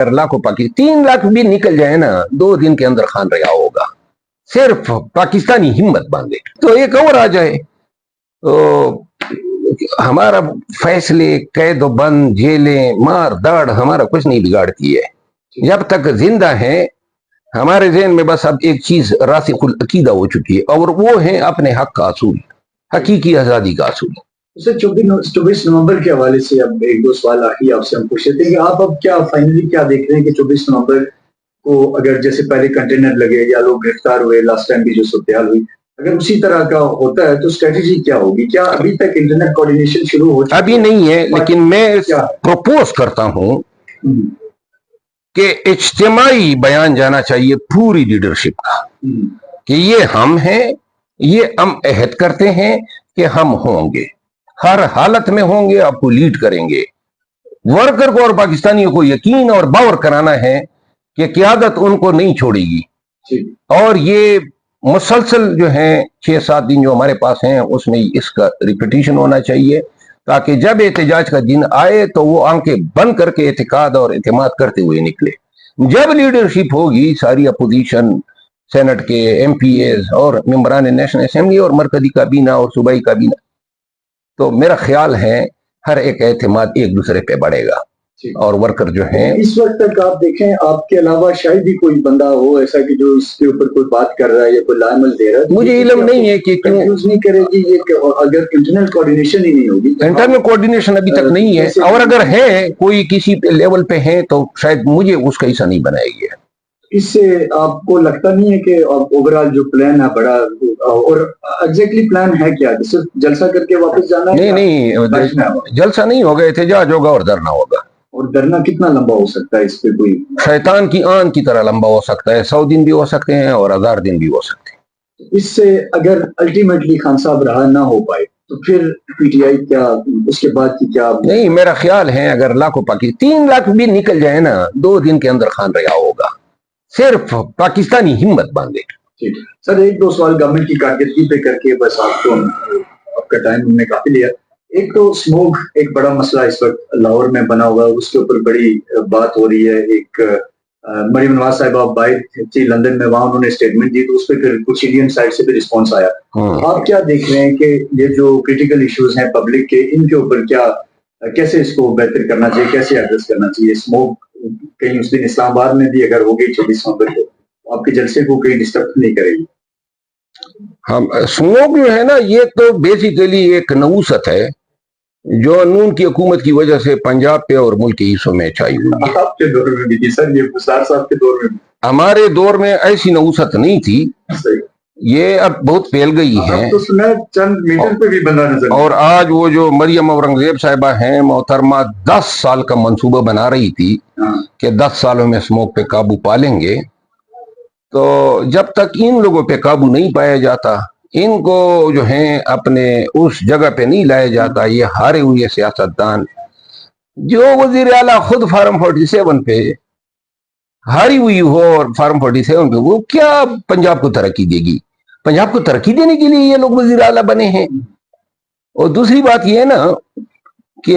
अगर लाखों पाकिस्तान 3 लाख भी निकल जाए ना 2 दिन के अंदर खान रहा होगा, सिर्फ पाकिस्तानी हिम्मत बांधे तो एक और आ जाए। तो हमारा फैसले कैद बंद जेलें मार दाड़ हमारा कुछ नहीं बिगाड़ती है। जब तक जिंदा है हमारे ज़हन में बस अब एक चीज रासिखुल अकीदा हो चुकी है और वो है अपने हक का असूल, हकीकी आजादी का असूल। सर 24 नवंबर के हवाले से अब एक दो सवाल आखिरी आपसे हम पूछ रहे थे कि आप अब क्या फाइनली क्या देख रहे हैं कि 24 नवंबर को अगर जैसे पहले कंटेनर लगे या लोग गिरफ्तार हुए लास्ट टाइम की जो सूरत हुई, अगर उसी तरह का होता है तो स्ट्रेटेजी क्या होगी? क्या अभी तक इंटरनेट कोऑर्डिनेशन शुरू हो चुका है? अभी नहीं है, लेकिन मैं प्रपोज करता हूं कि इज्तिमाई बयान जाना चाहिए पूरी लीडरशिप का कि ये हम हैं, ये हम अहद करते हैं कि हम होंगे, हर हालत में होंगे, आपको लीड करेंगे। वर्कर को और पाकिस्तानियों को यकीन और बावर कराना है कि क़यादत उनको नहीं छोड़ेगी और ये मुसलसल जो है 6-7 दिन जो हमारे पास हैं उसमें इसका रिपीटिशन होना चाहिए ताकि जब एहतजाज का दिन आए तो वो आंखें बंद करके एतकाद और एतमाद करते हुए निकले। जब लीडरशिप होगी सारी अपोजिशन, सेनेट के MPAs और मेंबरान नेशनल असेंबली और मरकजी काबीना और सूबाई काबीना, तो मेरा ख्याल है हर एक एतमाद एक दूसरे पे बढ़ेगा और वर्कर जो हैं इस वक्त तक आप देखें आपके अलावा शायद ही कोई बंदा हो ऐसा कि जो इसके ऊपर कोई बात कर रहा है या कोई लामल दे रहा है। मुझे इल्म नहीं है कि क्यों नहीं करेगी ये अगर इंटरनल कोऑर्डिनेशन ही नहीं होगी। इंटरनल कोऑर्डिनेशन अभी तक नहीं है और अगर है कोई किसी लेवल पे है तो शायद मुझे उसका हिस्सा नहीं बनाएगी। इससे आपको लगता नहीं है कि ओवरऑल जो प्लान है बड़ा और एग्जैक्टली प्लान है क्या, सिर्फ जलसा करके वापस जाना है? नहीं जलसा नहीं होगा, एहतजाज होगा और धरना होगा। और धरना कितना लंबा हो सकता है? इस पे कोई शैतान की आन की तरह लंबा हो सकता है, 100 दिन भी हो सकते हैं और 1000 दिन भी हो सकते हैं। इससे अगर अल्टीमेटली खान साहब रहा ना हो पाए तो फिर PTI क्या उसके बाद की क्या? नहीं, मेरा ख्याल है अगर लाखों पाकिस्तान 3 लाख भी निकल जाए ना 2 दिन के अंदर खान रहा होगा, सिर्फ पाकिस्तानी हिम्मत बांधे। ठीक सर, एक दो सवाल गवर्नमेंट की कारकर्दगी पे करके बस आपको आपका टाइम हमने काफी लिया। एक तो स्मोक एक बड़ा मसला इस वक्त लाहौर में बना हुआ है, उसके ऊपर बड़ी बात हो रही है। एक मरीम नवाज साहिबा बाहर थी लंदन में, वहां उन्होंने स्टेटमेंट दी तो उस पर फिर कुछ इंडियन साइड से भी रिस्पॉन्स आया। आप क्या देख रहे हैं कि ये जो क्रिटिकल इश्यूज हैं पब्लिक के, इनके ऊपर क्या कैसे इसको बेहतर करना चाहिए, कैसे एड्रेस करना चाहिए? स्मोक कहीं उस दिन इस्लामाबाद में भी अगर हो गई 24 नवंबर को आपके जलसे को कहीं डिस्टर्ब नहीं करेगी? हम स्मोक जो है ना ये तो बेसिकली एक नऊसत है जो नून की हुकूमत की वजह से पंजाब पे और मुल्क के हिस्सों में छाई हुई है। आपके दौर में भी थी सर, ये मुश्तार साहब के दौर में? हमारे दौर में ऐसी नऊसत नहीं थी, ये अब बहुत फैल गई है तो सुना चंद मीटर पे भी बंदा नजर। और आज वो जो मरियम औरंगजेब साहिबा हैं मोहतरमा 10 साल का मंसूबा बना रही थी कि 10 सालों में स्मोक पे काबू पा लेंगे, तो जब तक इन लोगों पे काबू नहीं पाया जाता, इनको जो है अपने उस जगह पे नहीं लाया जाता, ये हारे हुए सियासतदान जो वजीर आला खुद फार्म 47 पे हारी हुई हो और फार्म 47 पे वो क्या पंजाब को तरक्की देगी? पंजाब को तरक्की देने के लिए ये लोग वजीर आला बने हैं। और दूसरी बात ये है ना कि